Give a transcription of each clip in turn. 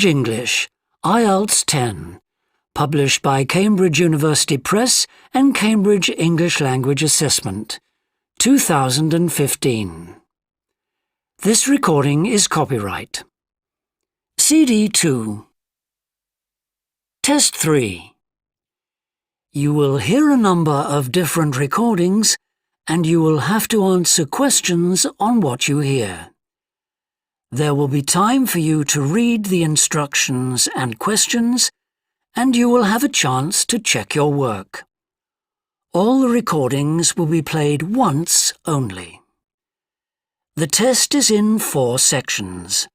English, Ielts 10, published by Cambridge University Press and Cambridge English Language Assessment, 2015. This recording is copyright. CD 2. Test 3. You will hear a number of different recordings and you will have to answer questions on what you hear. There will be time for you to read the instructions and questions, and you will have a chance to check your work. All the recordings will be played once only. The test is in 4 sections.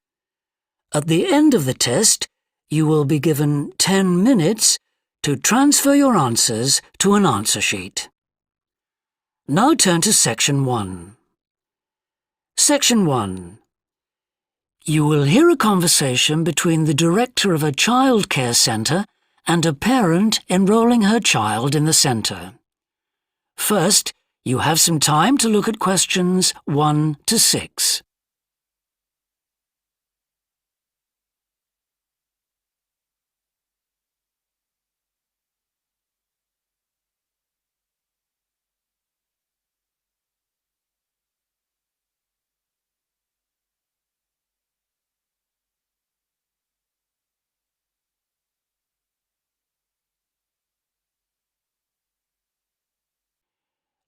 At the end of the test, you will be given 10 minutes to transfer your answers to an answer sheet. Now turn to Section 1. Section 1. You will hear a conversation between the director of a childcare centre and a parent enrolling her child in the centre. First, you have some time to look at questions 1 to 6.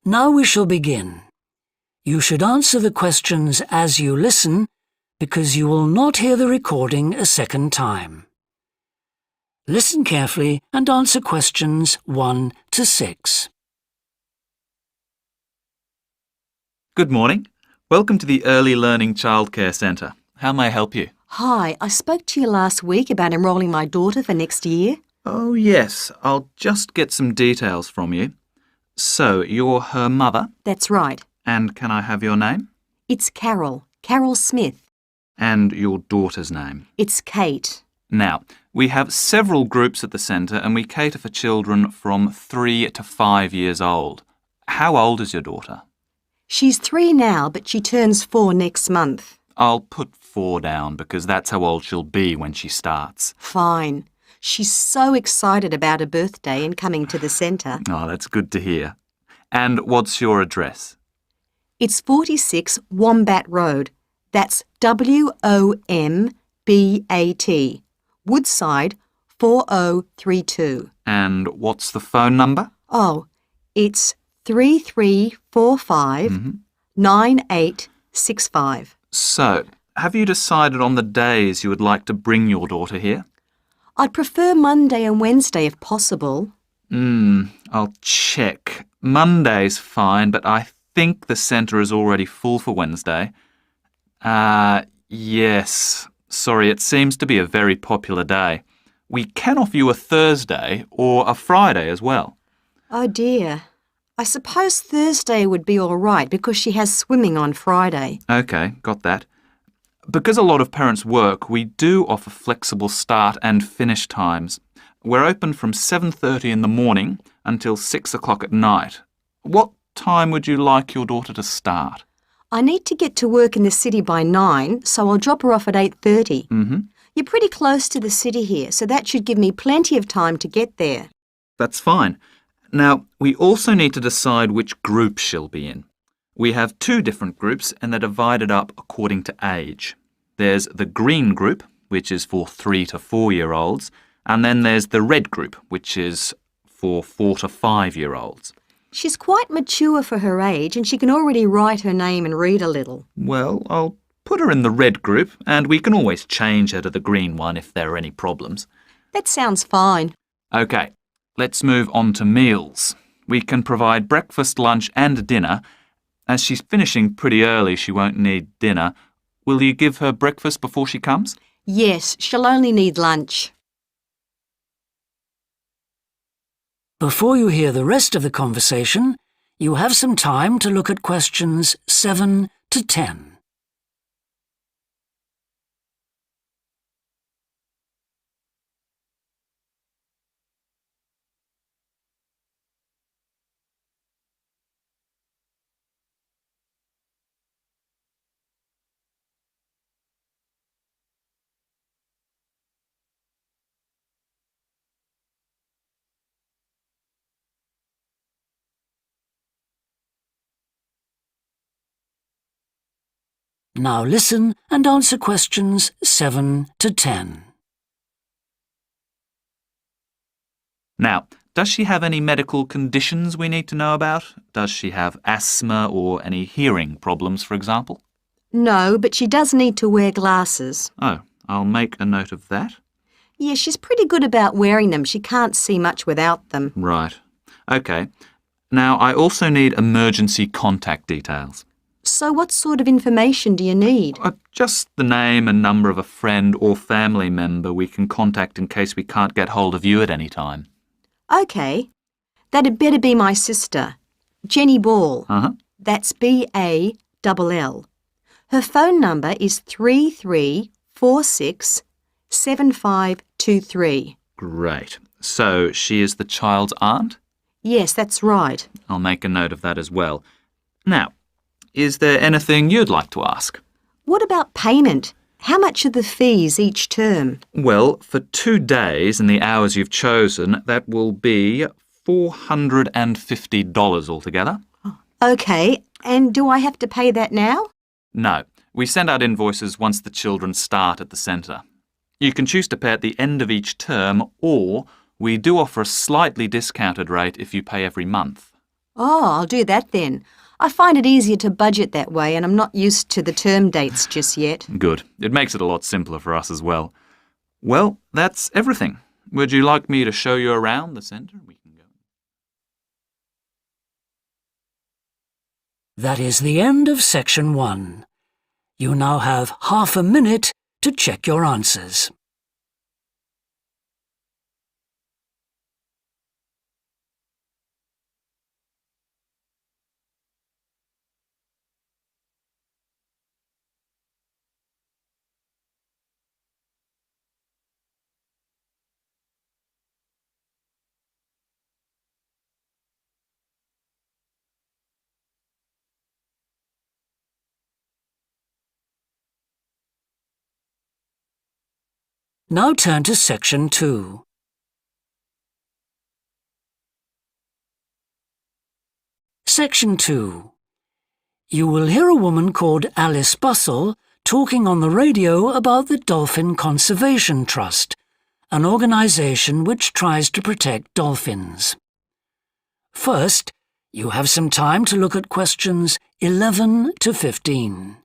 Now we shall begin. You should answer the questions as you listen, because you will not hear the recording a second time. Listen carefully and answer questions 1 to 6. Good morning. Welcome to the Early Learning Childcare Centre. How may I help you? Hi, I spoke to you last week about enrolling my daughter for next year. Oh, yes. I'll just get some details from you. So, you're her mother? That's right. And can I have your name? It's Carol Smith. And your daughter's name? It's Kate. Now, we have several groups at the centre and we cater for children from 3 to 5 years old. How old is your daughter? She's 3 now, but she turns 4 next month. I'll put 4 down because that's how old she'll be when she starts. Fine. She's so excited about her birthday and coming to the centre. Oh, that's good to hear. And what's your address? It's 46 Wombat Road. That's W-O-M-B-A-T. Woodside 4032. And what's the phone number? Oh, it's 3345 9865. So, have you decided on the days you would like to bring your daughter here? I'd prefer Monday and Wednesday if possible. I'll check. Monday's fine, but I think the centre is already full for Wednesday. Yes. Sorry, it seems to be a very popular day. We can offer you a Thursday or a Friday as well. Oh dear. I suppose Thursday would be all right because she has swimming on Friday. OK, got that. Because a lot of parents work, we do offer flexible start and finish times. We're open from 7:30 in the morning until 6 o'clock at night. What time would you like your daughter to start? I need to get to work in the city by 9, so I'll drop her off at 8:30. You're pretty close to the city here, so that should give me plenty of time to get there. That's fine. Now, we also need to decide which group she'll be in. We have 2 different groups and they're divided up according to age. There's the green group, which is for 3 to 4-year-olds, and then there's the red group, which is for 4 to 5-year-olds. She's quite mature for her age and she can already write her name and read a little. Well, I'll put her in the red group and we can always change her to the green one if there are any problems. That sounds fine. OK, let's move on to meals. We can provide breakfast, lunch and dinner. As she's finishing pretty early, she won't need dinner. Will you give her breakfast before she comes? Yes, she'll only need lunch. Before you hear the rest of the conversation, you have some time to look at questions 7 to 10. Now listen and answer questions 7 to 10. Now, does she have any medical conditions we need to know about? Does she have asthma or any hearing problems, for example? No, but she does need to wear glasses. Oh, I'll make a note of that. Yeah, she's pretty good about wearing them. She can't see much without them. Right. OK. Now, I also need emergency contact details. So what sort of information do you need? Just the name and number of a friend or family member we can contact in case we can't get hold of you at any time. OK. That'd better be my sister, Jenny Ball. That's B-A-L-L. Her phone number is 33467523. Great. So she is the child's aunt? Yes, that's right. I'll make a note of that as well. Now, is there anything you'd like to ask? What about payment? How much are the fees each term? Well, for 2 days and the hours you've chosen, that will be $450 altogether. OK, and do I have to pay that now? No, we send out invoices once the children start at the centre. You can choose to pay at the end of each term, or we do offer a slightly discounted rate if you pay every month. Oh, I'll do that then. I find it easier to budget that way, and I'm not used to the term dates just yet. Good. It makes it a lot simpler for us as well. Well, that's everything. Would you like me to show you around the centre? We can go. That is the end of section 1. You now have half a minute to check your answers. Now turn to section 2. Section 2. You will hear a woman called Alice Bustle talking on the radio about the Dolphin Conservation Trust, an organisation which tries to protect dolphins. First, you have some time to look at questions 11 to 15.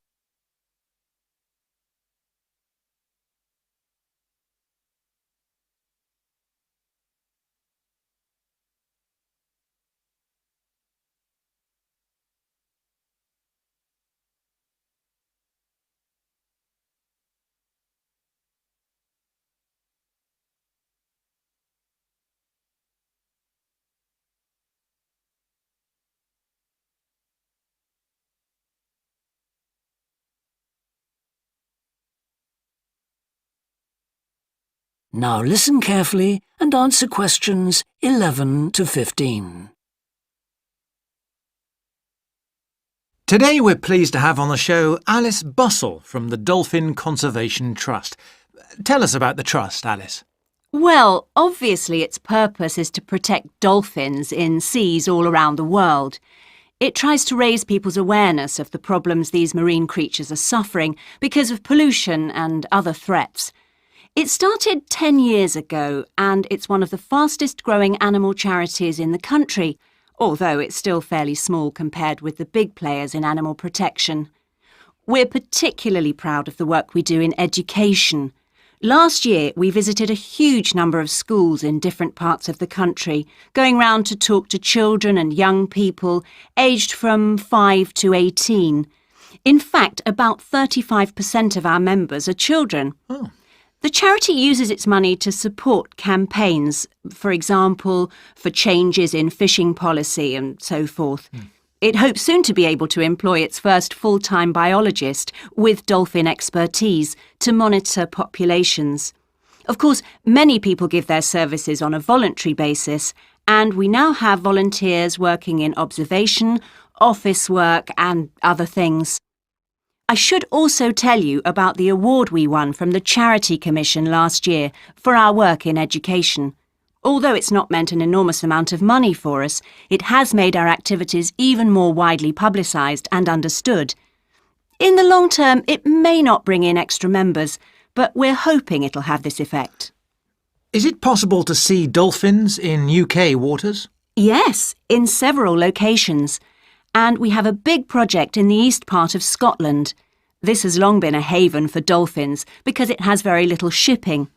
Now listen carefully and answer questions 11 to 15. Today we're pleased to have on the show Alice Bustle from the Dolphin Conservation Trust. Tell us about the trust, Alice. Well, obviously its purpose is to protect dolphins in seas all around the world. It tries to raise people's awareness of the problems these marine creatures are suffering because of pollution and other threats. It started 10 years ago and it's one of the fastest growing animal charities in the country, although it's still fairly small compared with the big players in animal protection. We're particularly proud of the work we do in education. Last year, we visited a huge number of schools in different parts of the country, going round to talk to children and young people aged from 5 to 18. In fact, about 35% of our members are children. Oh. The charity uses its money to support campaigns, for example, for changes in fishing policy and so forth. It hopes soon to be able to employ its first full-time biologist with dolphin expertise to monitor populations. Of course, many people give their services on a voluntary basis, and we now have volunteers working in observation, office work and other things. I should also tell you about the award we won from the Charity Commission last year for our work in education. Although it's not meant an enormous amount of money for us, it has made our activities even more widely publicised and understood. In the long term, it may not bring in extra members, but we're hoping it'll have this effect. Is it possible to see dolphins in UK waters? Yes, in several locations. And we have a big project in the east part of Scotland. This has long been a haven for dolphins because it has very little shipping.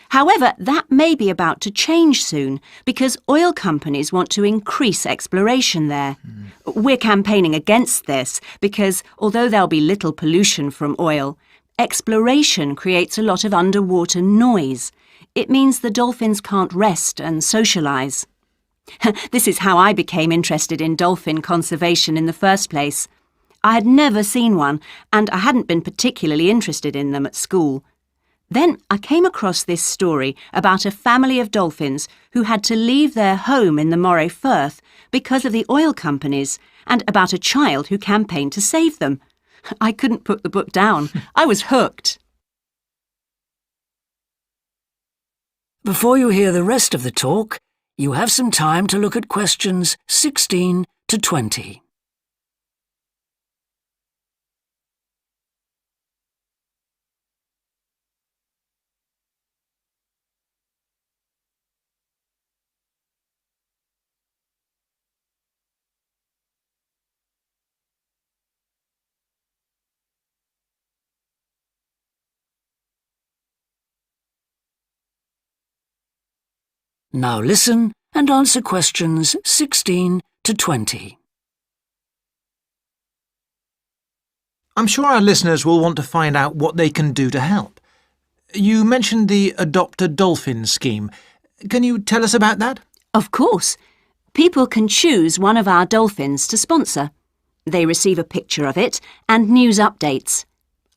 However, that may be about to change soon because oil companies want to increase exploration there. We're campaigning against this because although there'll be little pollution from oil, exploration creates a lot of underwater noise. It means the dolphins can't rest and socialise. This is how I became interested in dolphin conservation in the first place. I had never seen one, and I hadn't been particularly interested in them at school. Then I came across this story about a family of dolphins who had to leave their home in the Moray Firth because of the oil companies, and about a child who campaigned to save them. I couldn't put the book down. I was hooked. Before you hear the rest of the talk, you have some time to look at questions 16 to 20. Now listen and answer questions 16 to 20. I'm sure our listeners will want to find out what they can do to help. You mentioned the Adopt a Dolphin scheme. Can you tell us about that? Of course. People can choose one of our dolphins to sponsor. They receive a picture of it and news updates.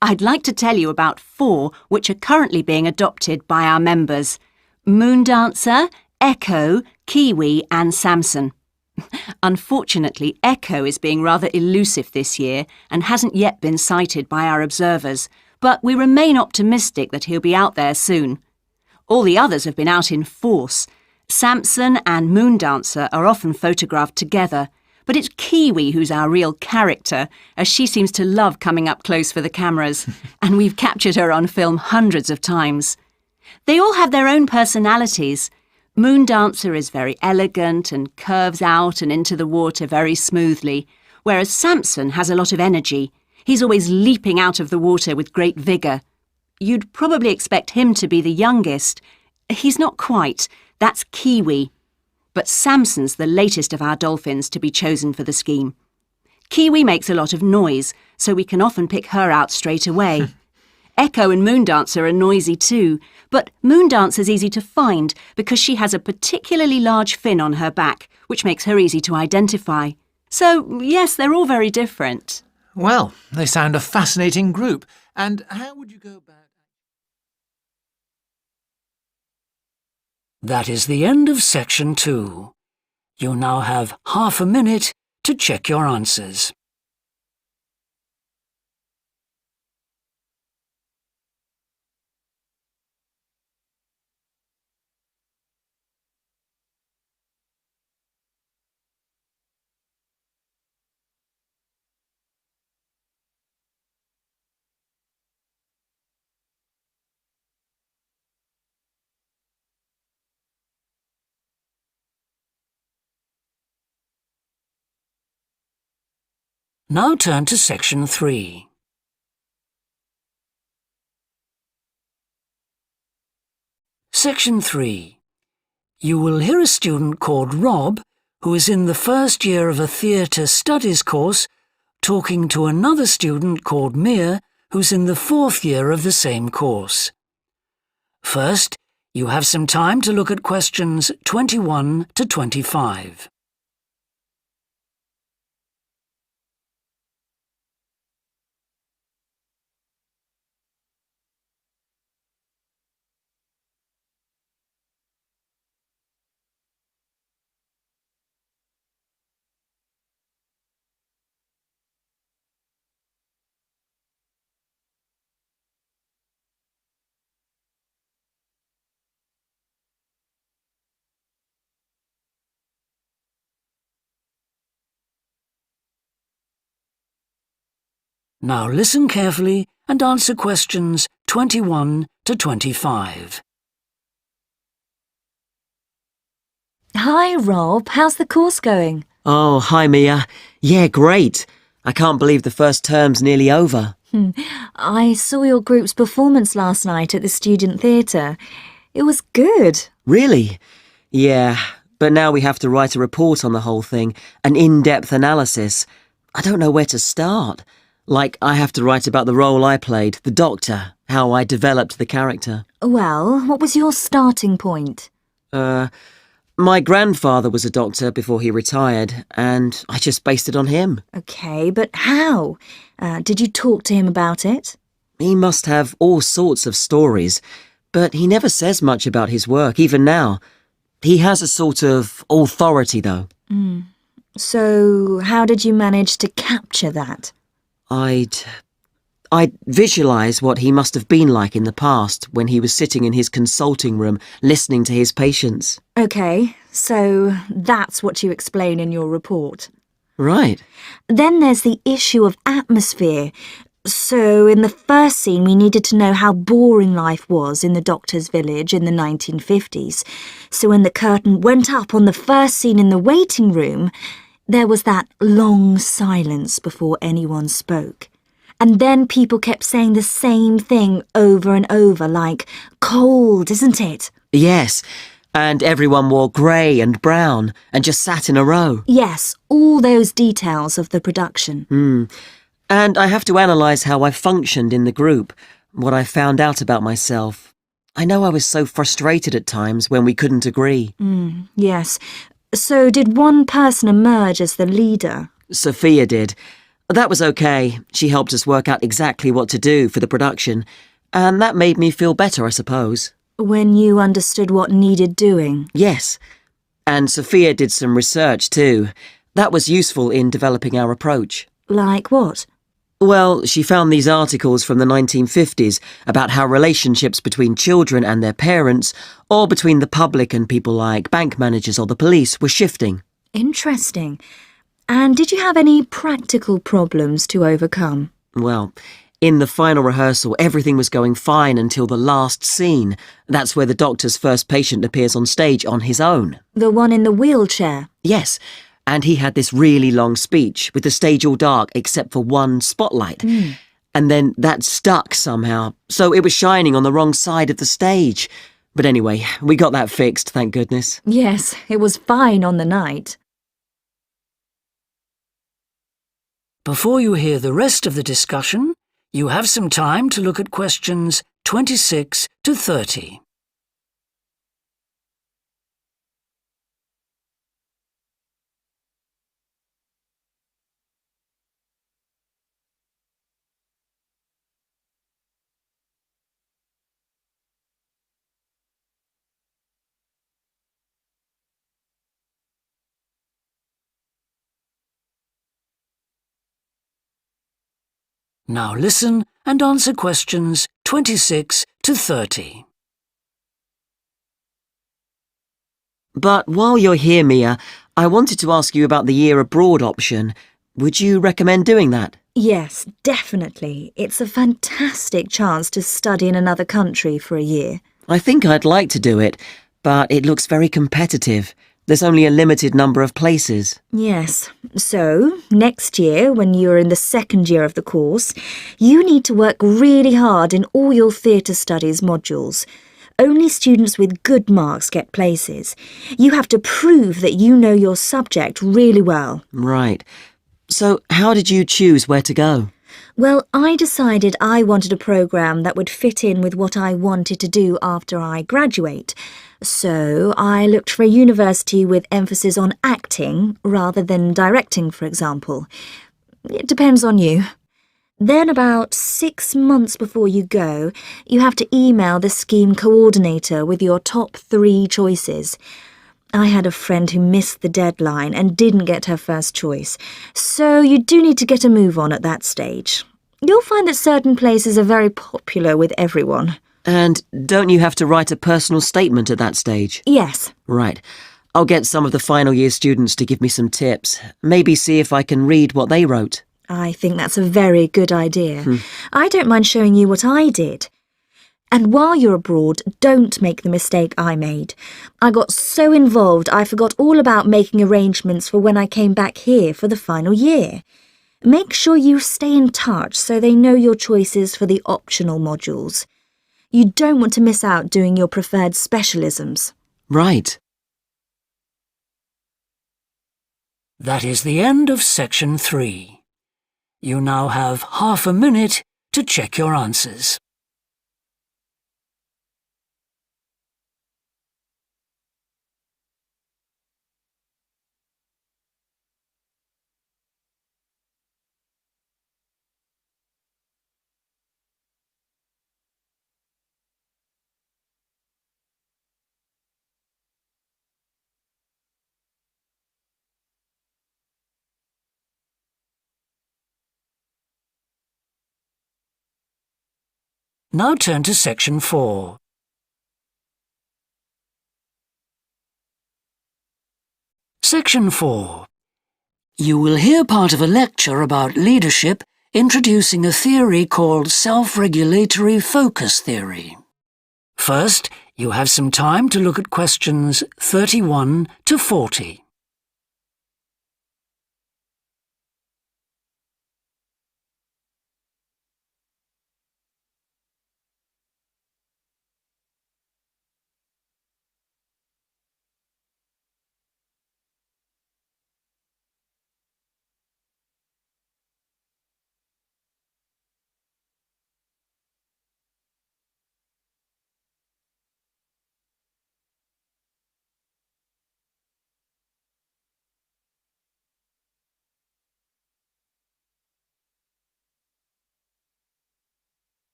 I'd like to tell you about 4 which are currently being adopted by our members: Moondancer, Echo, Kiwi and Samson. Unfortunately, Echo is being rather elusive this year and hasn't yet been sighted by our observers, but we remain optimistic that he'll be out there soon. All the others have been out in force. Samson and Moondancer are often photographed together, but it's Kiwi who's our real character, as she seems to love coming up close for the cameras, and we've captured her on film hundreds of times. They all have their own personalities. Moondancer is very elegant and curves out and into the water very smoothly, whereas Samson has a lot of energy. He's always leaping out of the water with great vigour. You'd probably expect him to be the youngest. He's not quite. That's Kiwi. But Samson's the latest of our dolphins to be chosen for the scheme. Kiwi makes a lot of noise, so we can often pick her out straight away. Echo and Moondancer are noisy too, but Moondancer's easy to find because she has a particularly large fin on her back, which makes her easy to identify. So, yes, they're all very different. Well, they sound a fascinating group. And how would you go about... That is the end of section 2. You now have half a minute to check your answers. Now turn to section 3. Section 3. You will hear a student called Rob, who is in the first year of a theatre studies course, talking to another student called Mia, who's in the 4th year of the same course. First, you have some time to look at questions 21 to 25. Now listen carefully and answer questions 21 to 25. Hi, Rob. How's the course going? Oh, hi, Mia. Yeah, great. I can't believe the first term's nearly over. I saw your group's performance last night at the student theatre. It was good. Really? Yeah, but now we have to write a report on the whole thing, an in-depth analysis. I don't know where to start. Like, I have to write about the role I played, the doctor, how I developed the character. Well, what was your starting point? My grandfather was a doctor before he retired, and I just based it on him. Okay, but how? Did you talk to him about it? He must have all sorts of stories, but he never says much about his work, even now. He has a sort of authority, though. So, how did you manage to capture that? I'd visualise what he must have been like in the past when he was sitting in his consulting room listening to his patients. Okay, so that's what you explain in your report. Right. Then there's the issue of atmosphere. So in the first scene, we needed to know how boring life was in the doctor's village in the 1950s. So when the curtain went up on the first scene in the waiting room, there was that long silence before anyone spoke. And then people kept saying the same thing over and over, like, cold, isn't it? Yes, and everyone wore grey and brown and just sat in a row. Yes, all those details of the production. And I have to analyse how I functioned in the group, what I found out about myself. I know I was so frustrated at times when we couldn't agree. Yes. So did one person emerge as the leader? Sophia did. That was okay. She helped us work out exactly what to do for the production, and that made me feel better, I suppose. When you understood what needed doing? Yes. And Sophia did some research too. That was useful in developing our approach. Like what? Well, she found these articles from the 1950s about how relationships between children and their parents, or between the public and people like bank managers or the police, were shifting. Interesting. And did you have any practical problems to overcome? Well, in the final rehearsal, everything was going fine until the last scene. That's where the doctor's first patient appears on stage on his own. The one in the wheelchair? Yes, and he had this really long speech with the stage all dark except for one spotlight. And then that stuck somehow, so it was shining on the wrong side of the stage. But anyway, we got that fixed, thank goodness. Yes, it was fine on the night. Before you hear the rest of the discussion, you have some time to look at questions 26 to 30. Now listen and answer questions 26 to 30. But while you're here, Mia, I wanted to ask you about the year abroad option. Would you recommend doing that? Yes, definitely. It's a fantastic chance to study in another country for a year. I think I'd like to do it, but it looks very competitive. There's only a limited number of places. Yes. So, next year, when you're in the second year of the course, you need to work really hard in all your theatre studies modules. Only students with good marks get places. You have to prove that you know your subject really well. Right. So how did you choose where to go? Well, I decided I wanted a programme that would fit in with what I wanted to do after I graduate. So I looked for a university with emphasis on acting rather than directing, for example. It depends on you. Then about 6 months before you go, you have to email the scheme coordinator with your top 3 choices. I had a friend who missed the deadline and didn't get her first choice, so you do need to get a move on at that stage. You'll find that certain places are very popular with everyone. And don't you have to write a personal statement at that stage? Yes. Right. I'll get some of the final year students to give me some tips. Maybe see if I can read what they wrote. I think that's a very good idea. I don't mind showing you what I did. And while you're abroad, don't make the mistake I made. I got so involved I forgot all about making arrangements for when I came back here for the final year. Make sure you stay in touch so they know your choices for the optional modules. You don't want to miss out doing your preferred specialisms. Right. That is the end of section 3. You now have half a minute to check your answers. Now turn to section 4. Section 4. You will hear part of a lecture about leadership introducing a theory called self-regulatory focus theory. First, you have some time to look at questions 31 to 40.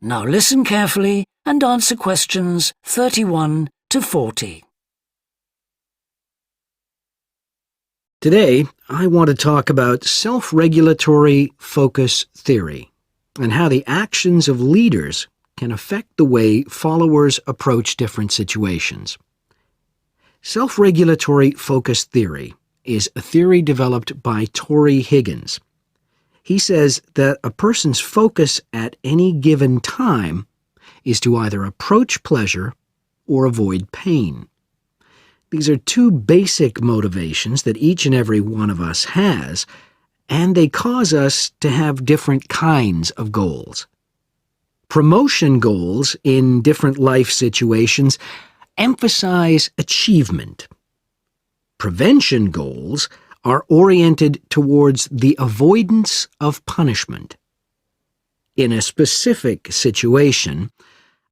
Now listen carefully and answer questions 31 to 40. Today, I want to talk about self-regulatory focus theory and how the actions of leaders can affect the way followers approach different situations. Self-regulatory focus theory is a theory developed by Torrey Higgins. He says that a person's focus at any given time is to either approach pleasure or avoid pain. These are two basic motivations that each and every one of us has, and they cause us to have different kinds of goals. Promotion goals in different life situations emphasize achievement. Prevention goals are oriented towards the avoidance of punishment. In a specific situation,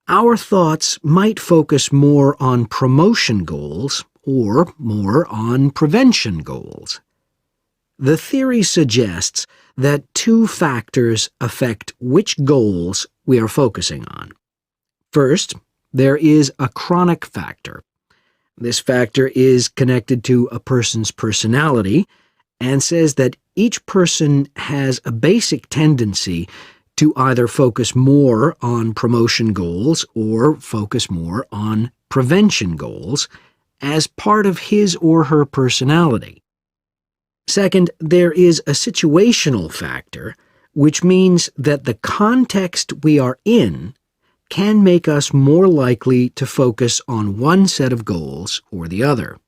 our thoughts might focus more on promotion goals or more on prevention goals. The theory suggests that two factors affect which goals we are focusing on. First, there is a chronic factor. This factor is connected to a person's personality and says that each person has a basic tendency to either focus more on promotion goals or focus more on prevention goals as part of his or her personality. Second, there is a situational factor, which means that the context we are in can make us more likely to focus on one set of goals or the other.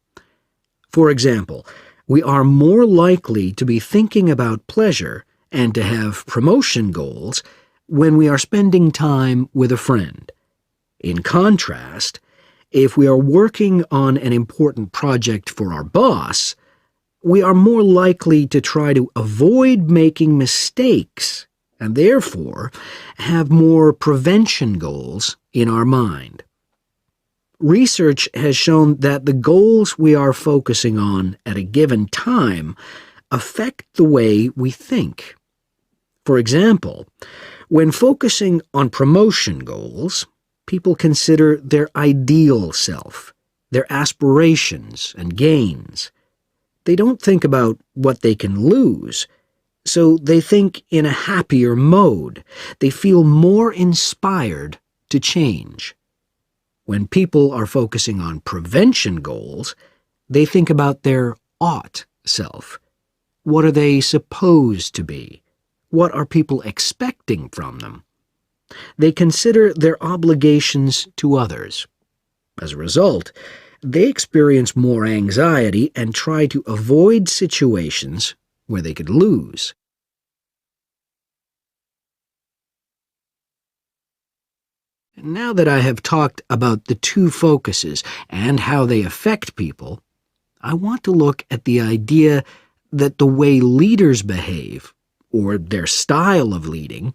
For example, we are more likely to be thinking about pleasure and to have promotion goals when we are spending time with a friend. In contrast, if we are working on an important project for our boss, we are more likely to try to avoid making mistakes and therefore have more prevention goals in our mind. Research has shown that the goals we are focusing on at a given time affect the way we think. For example, When focusing on promotion goals, people consider their ideal self, their aspirations and gains. They don't think about what they can lose, so they think in a happier mode. They feel more inspired to change. When people are focusing on prevention goals, they think about their ought self. What are they supposed to be? What are people expecting from them? They consider their obligations to others. As a result, they experience more anxiety and try to avoid situations where they could lose. Now that I have talked about the two focuses and how they affect people, I want to look at the idea that the way leaders behave, or their style of leading,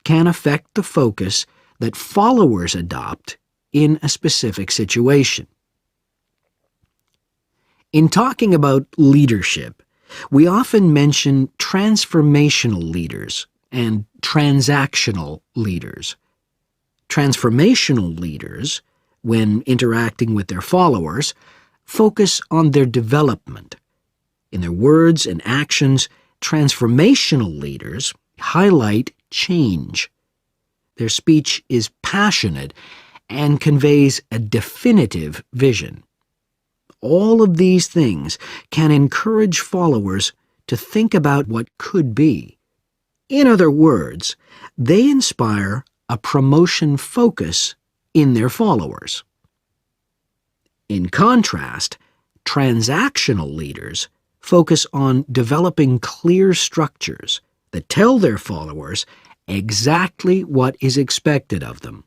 can affect the focus that followers adopt in a specific situation. In talking about leadership, we often mention transformational leaders and transactional leaders. Transformational leaders, when interacting with their followers, focus on their development. In their words and actions, transformational leaders highlight change. Their speech is passionate and conveys a definitive vision. All of these things can encourage followers to think about what could be. In other words, they inspire a promotion focus in their followers. In contrast, transactional leaders focus on developing clear structures that tell their followers exactly what is expected of them.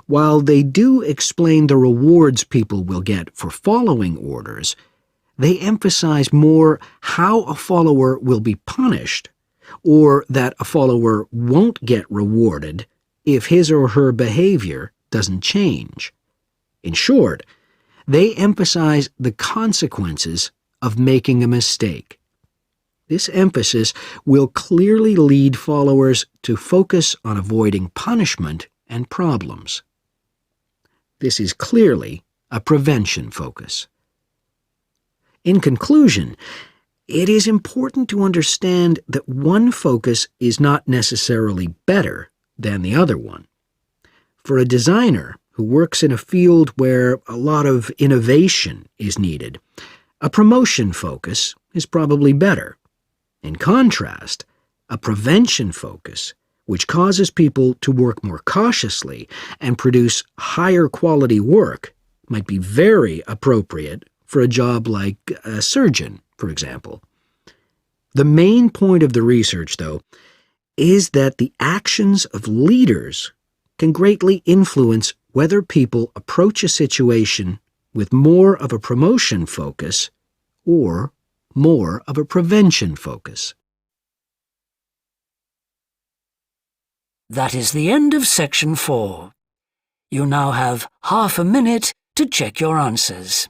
While they do explain the rewards people will get for following orders, they emphasize more how a follower will be punished, or that a follower won't get rewarded if his or her behavior doesn't change. In short, they emphasize the consequences of making a mistake. This emphasis will clearly lead followers to focus on avoiding punishment and problems. This is clearly a prevention focus. In conclusion, it is important to understand that one focus is not necessarily better than the other one. For a designer who works in a field where a lot of innovation is needed, a promotion focus is probably better. In contrast, a prevention focus, which causes people to work more cautiously and produce higher quality work, might be very appropriate for a job like a surgeon, for example. The main point of the research, though, is that the actions of leaders can greatly influence whether people approach a situation with more of a promotion focus or more of a prevention focus. That is the end of section 4. You now have half a minute to check your answers.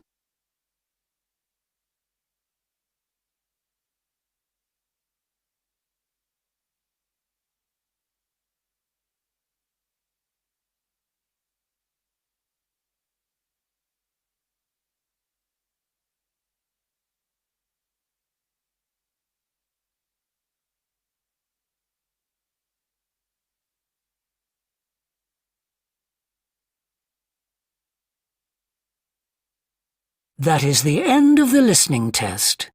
That is the end of the listening test.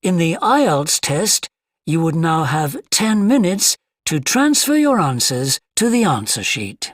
In the Ielts test, you would now have 10 minutes to transfer your answers to the answer sheet.